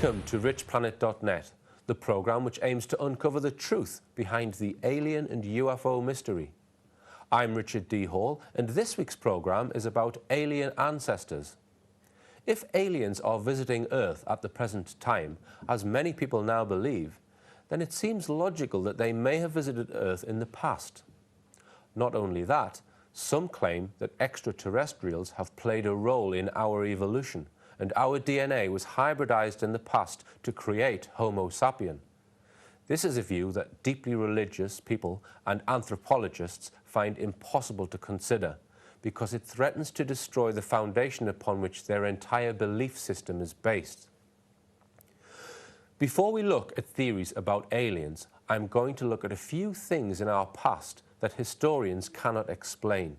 Welcome to richplanet.net, the programme which aims to uncover the truth behind the alien and UFO mystery. I'm Richard D. Hall, and this week's programme is about alien ancestors. If aliens are visiting Earth at the present time, as many people now believe, then it seems logical that they may have visited Earth in the past. Not only that, some claim that extraterrestrials have played a role in our evolution, and our DNA was hybridized in the past to create Homo sapien. This is a view that deeply religious people and anthropologists find impossible to consider, because it threatens to destroy the foundation upon which their entire belief system is based. Before we look at theories about aliens, I'm going to look at a few things in our past that historians cannot explain,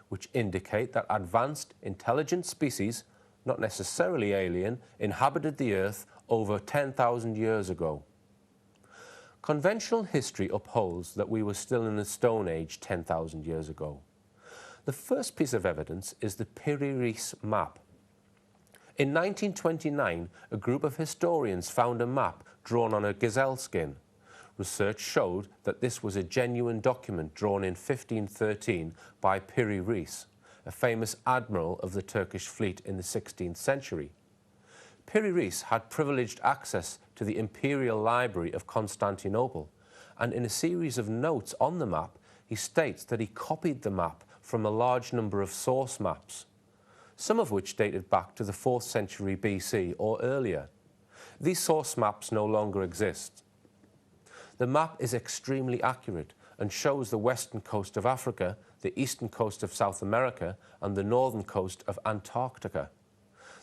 which indicate that advanced, intelligent species, not necessarily alien, inhabited the Earth over 10,000 years ago. Conventional history upholds that we were still in the Stone Age 10,000 years ago. The first piece of evidence is the Piri Reis map. In 1929, a group of historians found a map drawn on a gazelle skin. Research showed that this was a genuine document drawn in 1513 by Piri Reis, a famous admiral of the Turkish fleet in the 16th century. Piri Reis had privileged access to the Imperial Library of Constantinople, and in a series of notes on the map, he states that he copied the map from a large number of source maps, some of which dated back to the 4th century BC or earlier. These source maps no longer exist. The map is extremely accurate and shows the western coast of Africa, the eastern coast of South America, and the northern coast of Antarctica.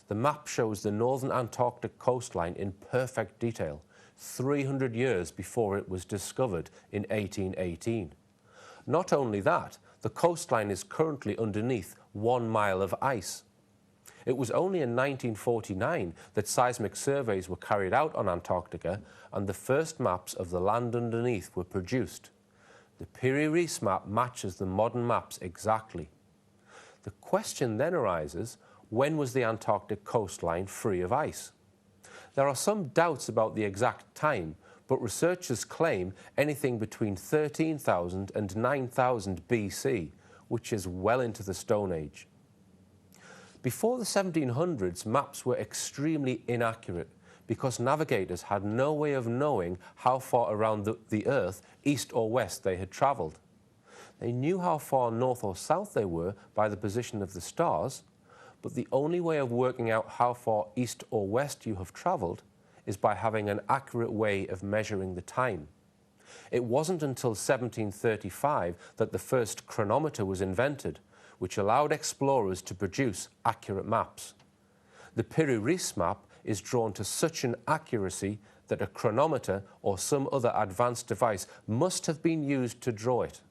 The map shows the northern Antarctic coastline in perfect detail, 300 years before it was discovered in 1818. Not only that, the coastline is currently underneath 1 mile of ice. It was only in 1949 that seismic surveys were carried out on Antarctica and the first maps of the land underneath were produced. The Piri Reis map matches the modern maps exactly. The question then arises, when was the Antarctic coastline free of ice? There are some doubts about the exact time, but researchers claim anything between 13,000 and 9,000 BC, which is well into the Stone Age. Before the 1700s, maps were extremely inaccurate because navigators had no way of knowing how far around the Earth, east or west, they had travelled. They knew how far north or south they were by the position of the stars, but the only way of working out how far east or west you have travelled is by having an accurate way of measuring the time. It wasn't until 1735 that the first chronometer was invented, which allowed explorers to produce accurate maps. The Piri Reis map is drawn to such an accuracy that a chronometer or some other advanced device must have been used to draw it.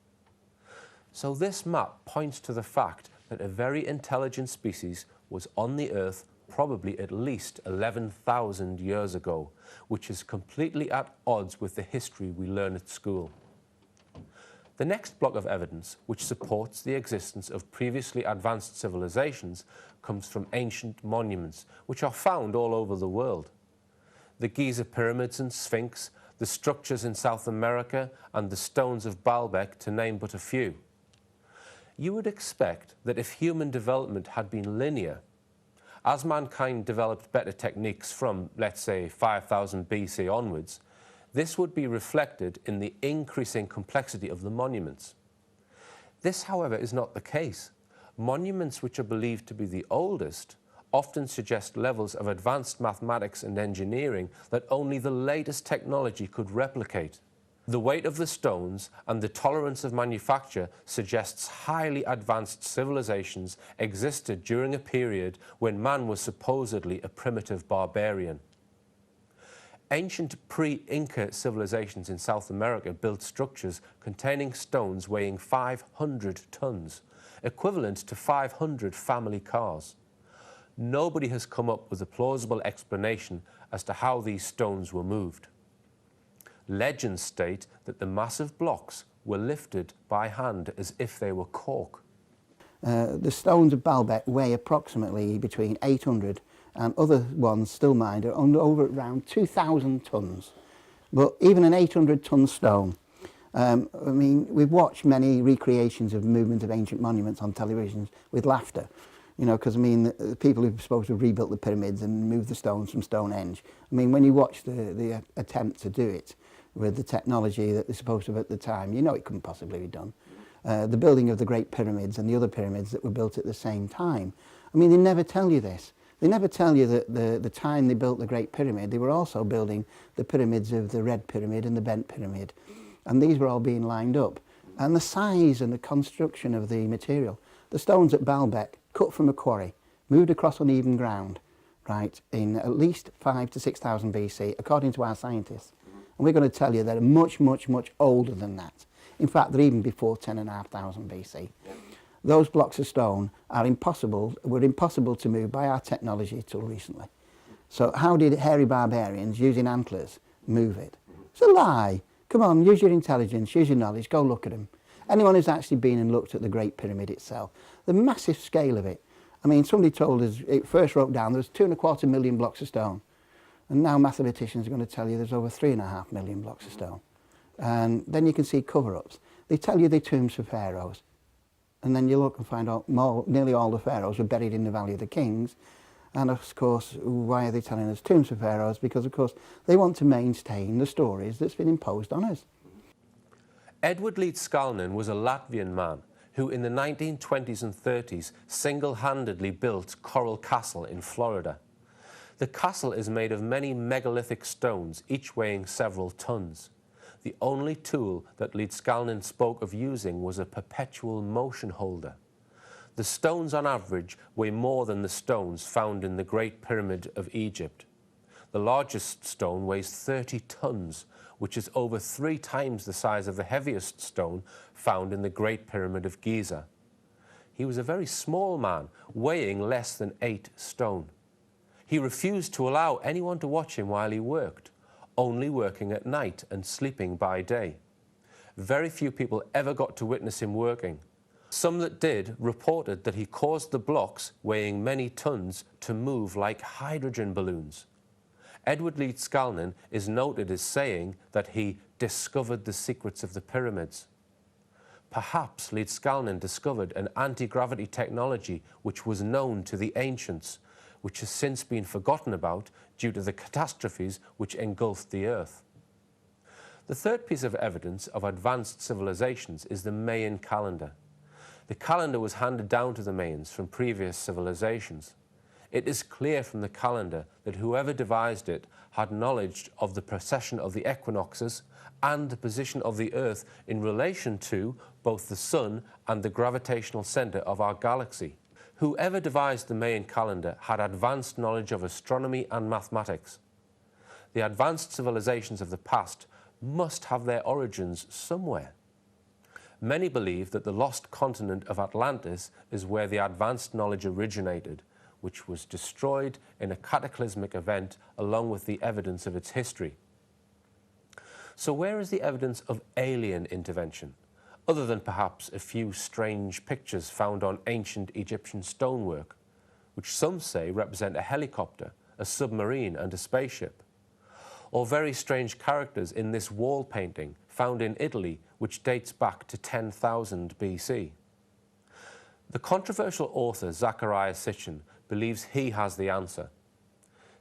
So this map points to the fact that a very intelligent species was on the Earth probably at least 11,000 years ago, which is completely at odds with the history we learn at school. The next block of evidence, which supports the existence of previously advanced civilizations, comes from ancient monuments, which are found all over the world. The Giza pyramids and Sphinx, the structures in South America, and the stones of Baalbek, to name but a few. You would expect that if human development had been linear, as mankind developed better techniques from, let's say, 5000 BC onwards, this would be reflected in the increasing complexity of the monuments. This, however, is not the case. Monuments which are believed to be the oldest often suggest levels of advanced mathematics and engineering that only the latest technology could replicate. The weight of the stones and the tolerance of manufacture suggests highly advanced civilizations existed during a period when man was supposedly a primitive barbarian. Ancient pre-Inca civilizations in South America built structures containing stones weighing 500 tons, equivalent to 500 family cars. Nobody has come up with a plausible explanation as to how these stones were moved. Legends state that the massive blocks were lifted by hand as if they were cork. The stones of Baalbek weigh approximately between 800 and other ones still mined are over around 2,000 tonnes. But even an 800-tonne stone, I mean, we've watched many recreations of movement of ancient monuments on televisions with laughter, you know, because I mean, the people who are supposed to have rebuilt the pyramids and moved the stones from Stonehenge, I mean, when you watch the attempt to do it with the technology that they're supposed to have at the time, you know it couldn't possibly be done. The building of the Great Pyramids and the other pyramids that were built at the same time, I mean, they never tell you this. They never tell you that the time they built the Great Pyramid, they were also building the pyramids of the Red Pyramid and the Bent Pyramid. And these were all being lined up. And the size and the construction of the material, the stones at Baalbek, cut from a quarry, moved across uneven ground, right, in at least 5,000 to 6,000 BC, according to our scientists. And we're going to tell you they're much, much, much older than that. In fact, they're even before 10,500 BC. Those blocks of stone were impossible to move by our technology till recently. So how did hairy barbarians using antlers move it? It's a lie. Come on, use your intelligence, use your knowledge, go look at them. Anyone who's actually been and looked at the Great Pyramid itself, the massive scale of it. I mean, somebody told us, it first wrote down, there's 2.25 million blocks of stone. And now mathematicians are going to tell you there's over 3.5 million blocks of stone. And then you can see cover-ups. They tell you they're tombs for pharaohs. And then you look and find out nearly all the pharaohs were buried in the Valley of the Kings. And of course, why are they telling us tombs for pharaohs? Because of course, they want to maintain the stories that's been imposed on us. Edward Leeds Skalnin was a Latvian man who in the 1920s and 30s single-handedly built Coral Castle in Florida. The castle is made of many megalithic stones, each weighing several tons. The only tool that Leeds Skalnin spoke of using was a perpetual motion holder. The stones on average weigh more than the stones found in the Great Pyramid of Egypt. The largest stone weighs 30 tons, which is over 3 times the size of the heaviest stone found in the Great Pyramid of Giza. He was a very small man, weighing less than 8 stone. He refused to allow anyone to watch him while he worked, only working at night and sleeping by day. Very few people ever got to witness him working. Some that did reported that he caused the blocks, weighing many tons, to move like hydrogen balloons. Edward Leeds Skalnin is noted as saying that he discovered the secrets of the pyramids. Perhaps Leeds Skalnin discovered an anti-gravity technology which was known to the ancients, which has since been forgotten about due to the catastrophes which engulfed the Earth. The third piece of evidence of advanced civilizations is the Mayan calendar. The calendar was handed down to the Mayans from previous civilizations. It is clear from the calendar that whoever devised it had knowledge of the precession of the equinoxes and the position of the Earth in relation to both the Sun and the gravitational center of our galaxy. Whoever devised the Mayan calendar had advanced knowledge of astronomy and mathematics. The advanced civilizations of the past must have their origins somewhere. Many believe that the lost continent of Atlantis is where the advanced knowledge originated, which was destroyed in a cataclysmic event along with the evidence of its history. So where is the evidence of alien intervention, other than perhaps a few strange pictures found on ancient Egyptian stonework, which some say represent a helicopter, a submarine and a spaceship? Or very strange characters in this wall painting found in Italy, which dates back to 10,000 BC. The controversial author Zecharia Sitchin believes he has the answer.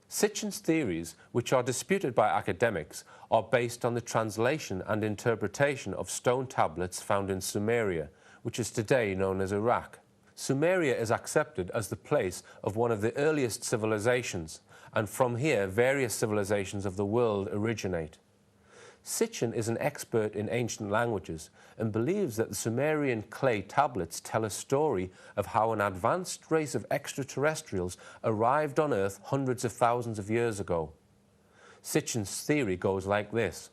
Sitchin's theories, which are disputed by academics, are based on the translation and interpretation of stone tablets found in Sumeria, which is today known as Iraq. Sumeria is accepted as the place of one of the earliest civilizations, and from here various civilizations of the world originate. Sitchin is an expert in ancient languages and believes that the Sumerian clay tablets tell a story of how an advanced race of extraterrestrials arrived on Earth hundreds of thousands of years ago. Sitchin's theory goes like this.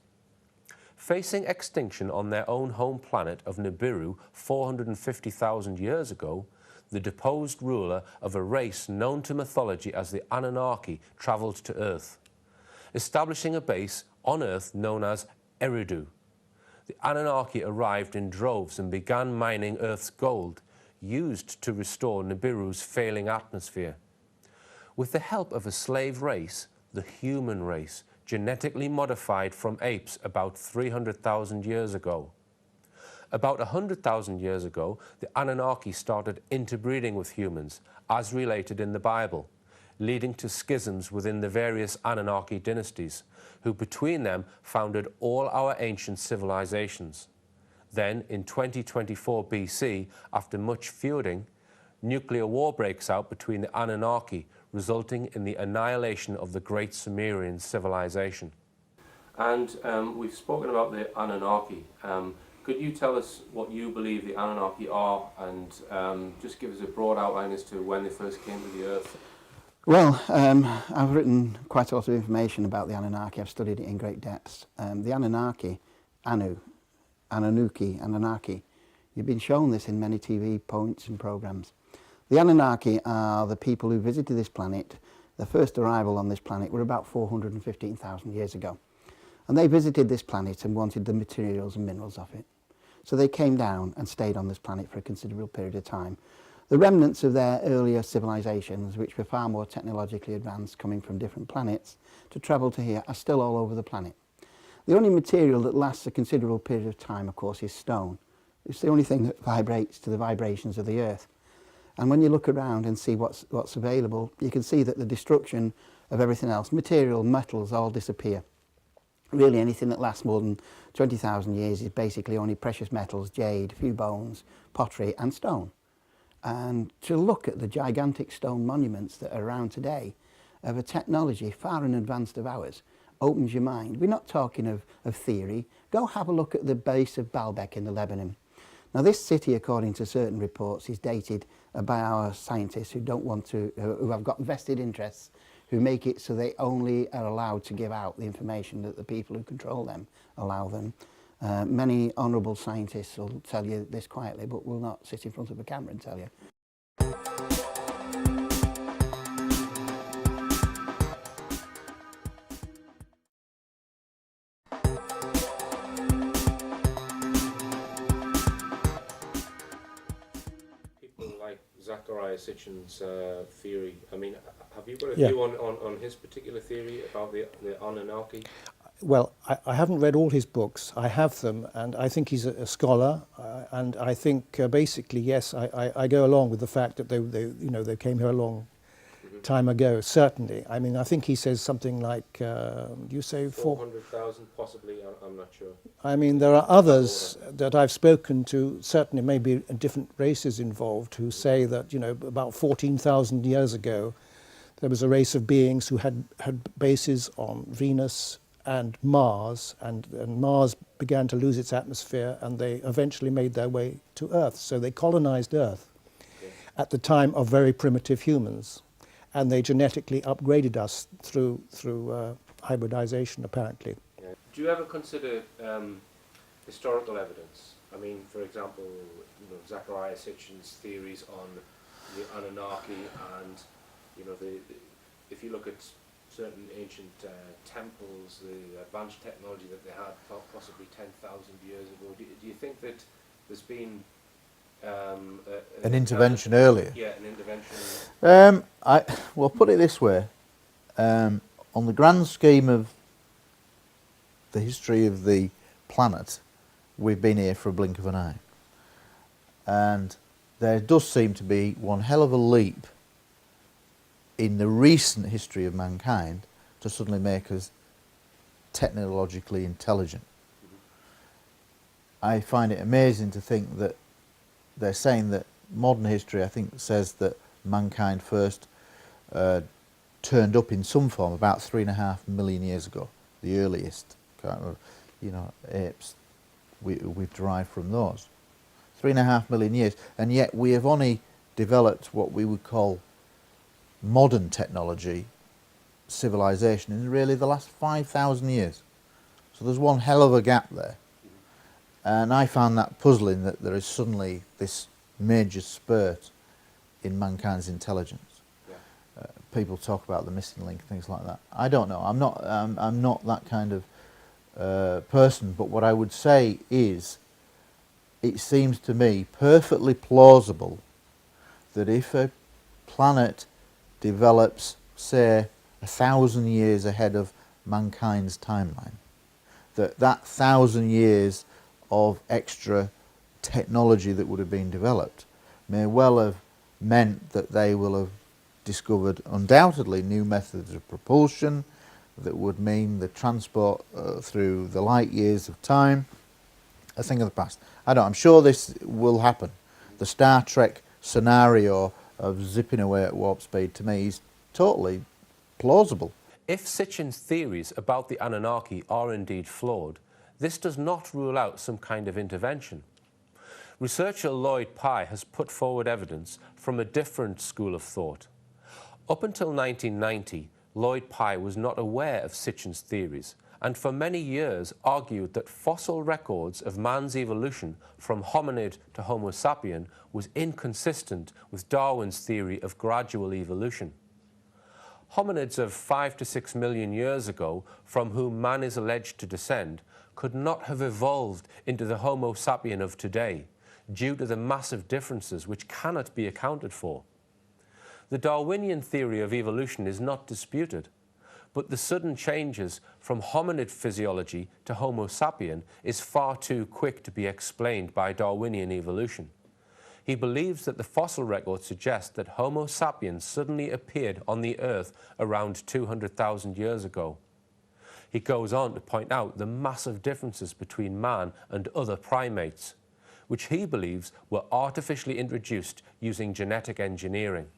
Facing extinction on their own home planet of Nibiru 450,000 years ago, the deposed ruler of a race known to mythology as the Anunnaki travelled to Earth, establishing a base on Earth known as Eridu. The Anunnaki arrived in droves and began mining Earth's gold, used to restore Nibiru's failing atmosphere. with the help of a slave race, the human race, genetically modified from apes about 300,000 years ago. About 100,000 years ago, the Anunnaki started interbreeding with humans, as related in the Bible, leading to schisms within the various Anunnaki dynasties, who between them founded all our ancient civilizations. Then, in 2024 BC, after much feuding, nuclear war breaks out between the Anunnaki, resulting in the annihilation of the great Sumerian civilization. And we've spoken about the Anunnaki. Could you tell us what you believe the Anunnaki are, and just give us a broad outline as to when they first came to the Earth? Well, I've written quite a lot of information about the Anunnaki. I've studied it in great depths. The Anunnaki, Anunnaki, you've been shown this in many TV points and programs. The Anunnaki are the people who visited this planet. Their first arrival on this planet were about 415,000 years ago. And they visited this planet and wanted the materials and minerals of it. So they came down and stayed on this planet for a considerable period of time. The remnants of their earlier civilizations, which were far more technologically advanced, coming from different planets to travel to here, are still all over the planet. The only material that lasts a considerable period of time, of course, is stone. It's the only thing that vibrates to the vibrations of the Earth. And when you look around and see what's available, you can see that the destruction of everything else, material, metals, all disappear. Really, anything that lasts more than 20,000 years is basically only precious metals, jade, a few bones, pottery and stone. And to look at the gigantic stone monuments that are around today of a technology far in advance of ours opens your mind. We're not talking of theory. Go have a look at the base of Baalbek in the Lebanon. Now this city, according to certain reports, is dated by our scientists who don't want to, who have got vested interests, who make it so they only are allowed to give out the information that the people who control them allow them. Many honourable scientists will tell you this quietly, but will not sit in front of a camera and tell you. People like Zecharia Sitchin's theory, I mean, have you got a view on his particular theory about the Anunnaki? Well, I haven't read all his books. I have them, and I think he's a scholar. And I think basically, yes, I go along with the fact that they came here a long time ago. Certainly, I mean, I think he says something like, you say 400,000, possibly. I'm not sure. I mean, there are others that I've spoken to. Certainly, maybe different races involved who say that about 14,000 years ago, there was a race of beings who had bases on Venus and Mars, and Mars began to lose its atmosphere, and they eventually made their way to Earth. So they colonized Earth at the time of very primitive humans, and they genetically upgraded us through hybridization, apparently. Yeah. Do you ever consider historical evidence? I mean, for example, Zecharia Sitchin's theories on the Anunnaki, and if you look at certain ancient temples, the advanced technology that they had possibly 10,000 years ago. Do you think that there's been an intervention earlier? Yeah, an intervention. Well, put it this way. On the grand scheme of the history of the planet, we've been here for a blink of an eye. And there does seem to be one hell of a leap in the recent history of mankind to suddenly make us technologically intelligent. I find it amazing to think that they're saying that modern history, I think, says that mankind first turned up in some form about 3.5 million years ago, the earliest kind of, apes we've derived from those. 3.5 million years, and yet we have only developed what we would call modern technology, civilization, in really the last 5,000 years. So there's one hell of a gap there. And I found that puzzling, that there is suddenly this major spurt in mankind's intelligence. Yeah. People talk about the missing link, things like that. I don't know. I'm not that kind of person. But what I would say is, it seems to me perfectly plausible that if a planet develops say, 1,000 years ahead of mankind's timeline. That 1,000 years of extra technology that would have been developed may well have meant that they will have discovered undoubtedly new methods of propulsion that would mean the transport through the light years of time, a thing of the past. I'm sure this will happen. The Star Trek scenario of zipping away at warp speed to me is totally plausible. If Sitchin's theories about the Anunnaki are indeed flawed, this does not rule out some kind of intervention. Researcher Lloyd Pye has put forward evidence from a different school of thought. Up until 1990, Lloyd Pye was not aware of Sitchin's theories, and for many years argued that fossil records of man's evolution from hominid to Homo sapien was inconsistent with Darwin's theory of gradual evolution. Hominids of 5 to 6 million years ago, from whom man is alleged to descend, could not have evolved into the Homo sapien of today, due to the massive differences which cannot be accounted for. The Darwinian theory of evolution is not disputed, but the sudden changes from hominid physiology to Homo sapien is far too quick to be explained by Darwinian evolution. He believes that the fossil records suggest that Homo sapiens suddenly appeared on the Earth around 200,000 years ago. He goes on to point out the massive differences between man and other primates, which he believes were artificially introduced using genetic engineering.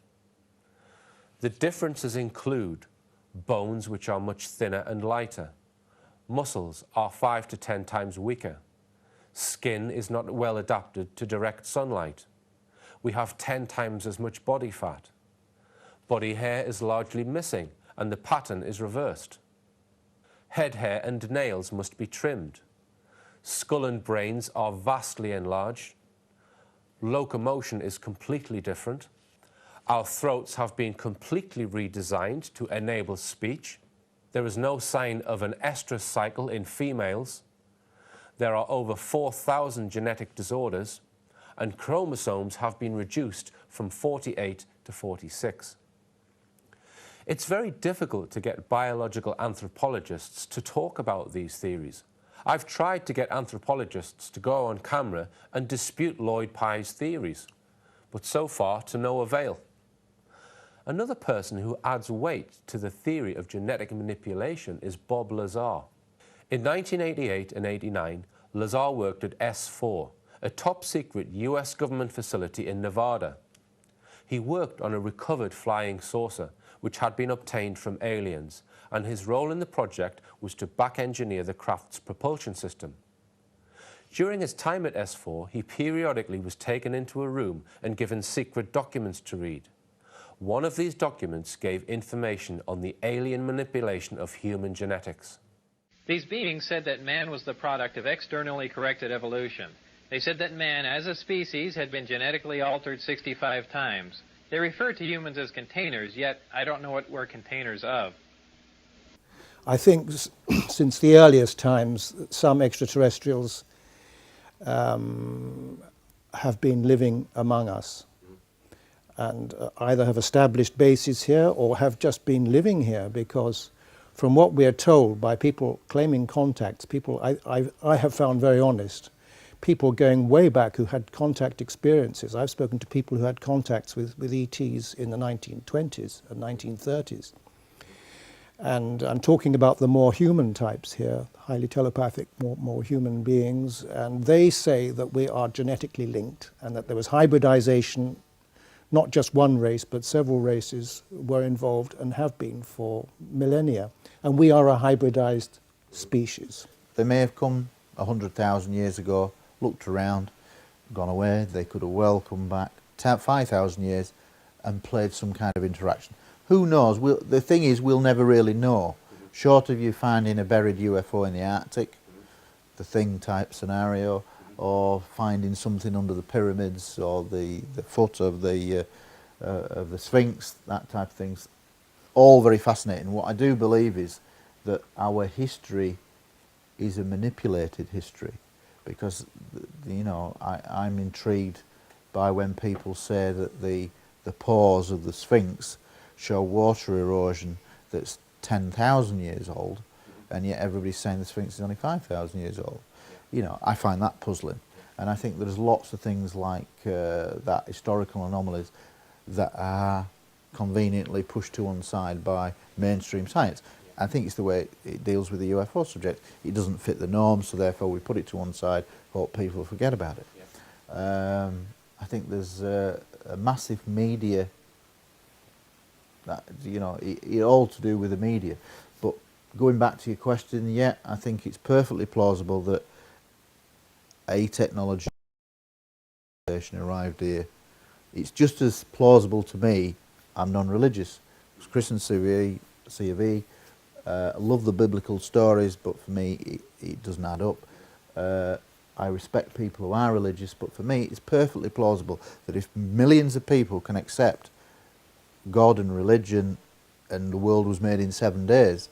The differences include bones which are much thinner and lighter, muscles are 5 to 10 times weaker, skin is not well adapted to direct sunlight, we have 10 times as much body fat, body hair is largely missing and the pattern is reversed, head hair and nails must be trimmed, skull and brains are vastly enlarged, locomotion is completely different, our throats have been completely redesigned to enable speech, there is no sign of an estrous cycle in females, there are over 4,000 genetic disorders, and chromosomes have been reduced from 48 to 46. It's very difficult to get biological anthropologists to talk about these theories. I've tried to get anthropologists to go on camera and dispute Lloyd Pye's theories, but so far to no avail. Another person who adds weight to the theory of genetic manipulation is Bob Lazar. In 1988 and 89, Lazar worked at S4, a top-secret US government facility in Nevada. He worked on a recovered flying saucer, which had been obtained from aliens, and his role in the project was to back-engineer the craft's propulsion system. During his time at S4, he periodically was taken into a room and given secret documents to read. One of these documents gave information on the alien manipulation of human genetics. These beings said that man was the product of externally corrected evolution. They said that man, as a species, had been genetically altered 65 times. They refer to humans as containers, yet I don't know what we're containers of. I think since the earliest times, some extraterrestrials have been living among us and either have established bases here or have just been living here, because from what we are told by people claiming contacts, people I have found very honest, people going way back who had contact experiences. I've spoken to people who had contacts with ETs in the 1920s and 1930s. And I'm talking about the more human types here, highly telepathic, more human beings, and they say that we are genetically linked and that there was hybridization, not just one race, but several races were involved and have been for millennia. And we are a hybridized species. They may have come 100,000 years ago, looked around, gone away. They could have well come back 5,000 years and played some kind of interaction. Who knows? The thing is, we'll never really know. Short of you finding a buried UFO in the Arctic, the Thing type scenario, or finding something under the pyramids or the foot of the Sphinx, that type of things. All very fascinating. What I do believe is that our history is a manipulated history, because I'm intrigued by when people say that the paws of the Sphinx show water erosion that's 10,000 years old, and yet everybody's saying the Sphinx is only 5,000 years old. You know, I find that puzzling. And I think there's lots of things like that, historical anomalies, that are conveniently pushed to one side by mainstream science. I think it's the way it deals with the UFO subject. It doesn't fit the norm, so therefore we put it to one side, hope people forget about it. I think there's a massive media, that, you know, it all to do with the media. But going back to your question, yeah, I think it's perfectly plausible that a technology arrived here. It's just as plausible to me. I'm non-religious. I was christened C of E. I love the biblical stories, but for me it doesn't add up. I respect people who are religious, but for me it's perfectly plausible that if millions of people can accept God and religion and the world was made in 7 days,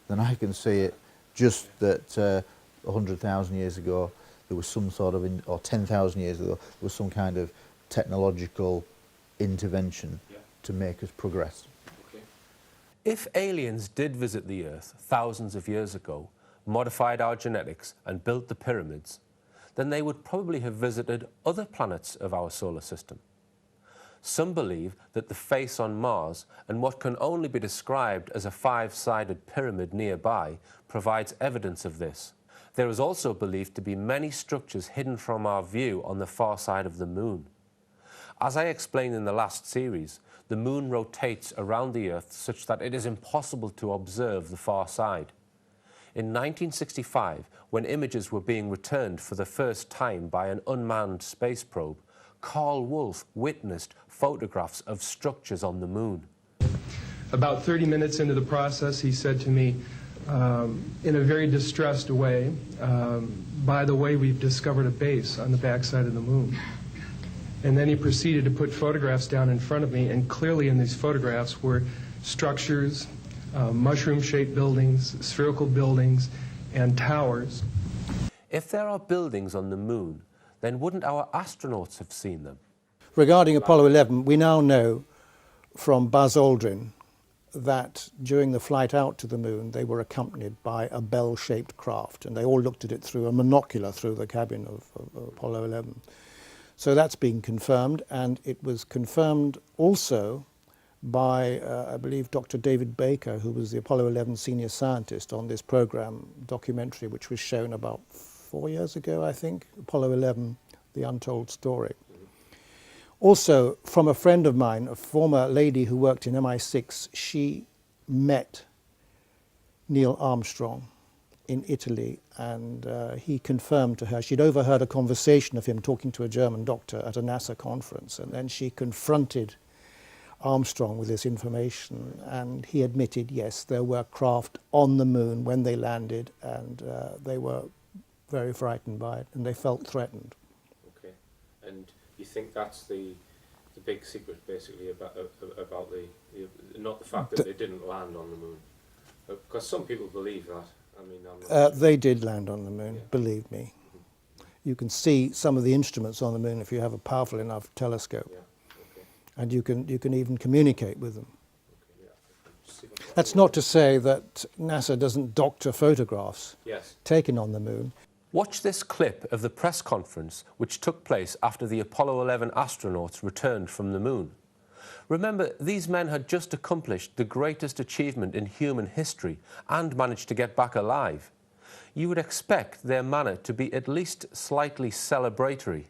then I can see it just that 100,000 years ago there was some sort of, or 10,000 years ago, there was some kind of technological intervention to make us progress. If aliens did visit the Earth thousands of years ago, modified our genetics and built the pyramids, then they would probably have visited other planets of our solar system. Some believe that the face on Mars and what can only be described as a 5-sided pyramid nearby provides evidence of this. There is also believed to be many structures hidden from our view on the far side of the Moon. As I explained in the last series, the Moon rotates around the Earth such that it is impossible to observe the far side. In 1965, when images were being returned for the first time by an unmanned space probe, Carl Wolf witnessed photographs of structures on the Moon. About 30 minutes into the process, he said to me, in a very distressed way, by the way, we've discovered a base on the backside of the Moon. And then he proceeded to put photographs down in front of me, and clearly in these photographs were structures, mushroom-shaped buildings, spherical buildings, and towers. If there are buildings on the Moon, then wouldn't our astronauts have seen them? Regarding Apollo 11, we now know from Buzz Aldrin that during the flight out to the Moon, they were accompanied by a bell-shaped craft, and they all looked at it through a monocular through the cabin of Apollo 11. So that's been confirmed, and it was confirmed also by, I believe, Dr. David Baker, who was the Apollo 11 senior scientist on this program documentary, which was shown about 4 years ago, I think, Apollo 11, The Untold Story. Also, from a friend of mine, a former lady who worked in MI6, she met Neil Armstrong in Italy, and he confirmed to her, she'd overheard a conversation of him talking to a German doctor at a NASA conference, and then she confronted Armstrong with this information, and he admitted, yes, there were craft on the Moon when they landed, and they were very frightened by it, and they felt threatened. Okay, and you think that's the big secret, basically, about the not the fact that they didn't land on the Moon, because some people believe that. I mean, they did land on the Moon, believe me. You can see some of the instruments on the Moon if you have a powerful enough telescope. And you can even communicate with them. That's not to say that NASA doesn't doctor photographs taken on the Moon. Watch this clip of the press conference which took place after the Apollo 11 astronauts returned from the Moon. Remember, these men had just accomplished the greatest achievement in human history and managed to get back alive. You would expect their manner to be at least slightly celebratory.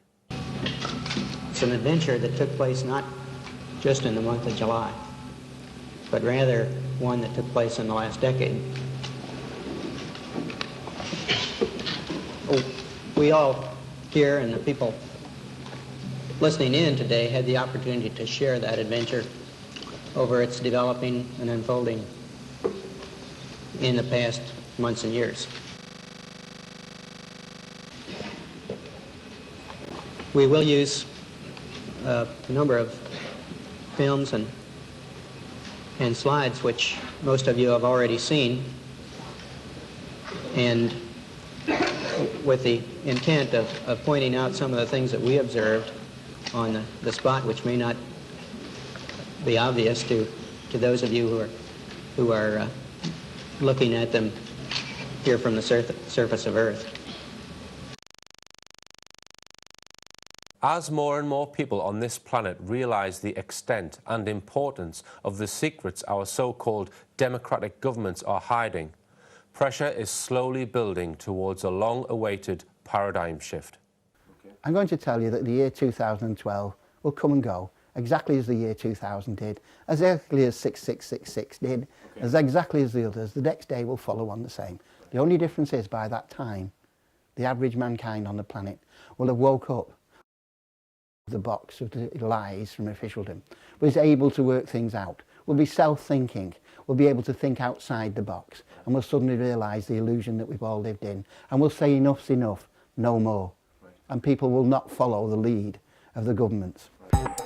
It's an adventure that took place not just in the month of July, but rather one that took place in the last decade. We all here and the people listening in today had the opportunity to share that adventure over its developing and unfolding in the past months and years. We will use a number of films and slides which most of you have already seen, and with the intent of pointing out some of the things that we observed on the spot, which may not be obvious to to those of you who are looking at them here from the surface of Earth. As more and more people on this planet realize the extent and importance of the secrets our so-called democratic governments are hiding, pressure is slowly building towards a long-awaited paradigm shift. I'm going to tell you that the year 2012 will come and go exactly as the year 2000 did, exactly as 6666 did, as exactly as the others. The next day will follow on the same. The only difference is by that time, the average mankind on the planet will have woke up the box of the lies from officialdom, was able to work things out, will be self-thinking, will be able to think outside the box, and will suddenly realise the illusion that we've all lived in, and will say enough's enough, no more. Right. And people will not follow the lead of the governments. Right.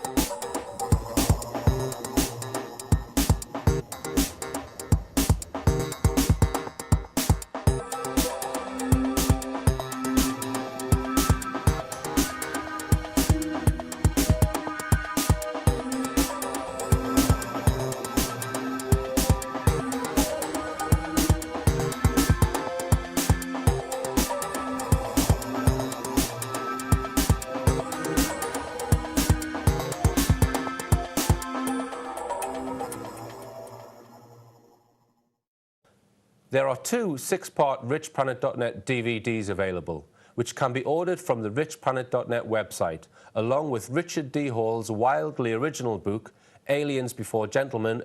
There are 2 6-part richplanet.net DVDs available, which can be ordered from the richplanet.net website, along with Richard D. Hall's wildly original book, Aliens Before Gentlemen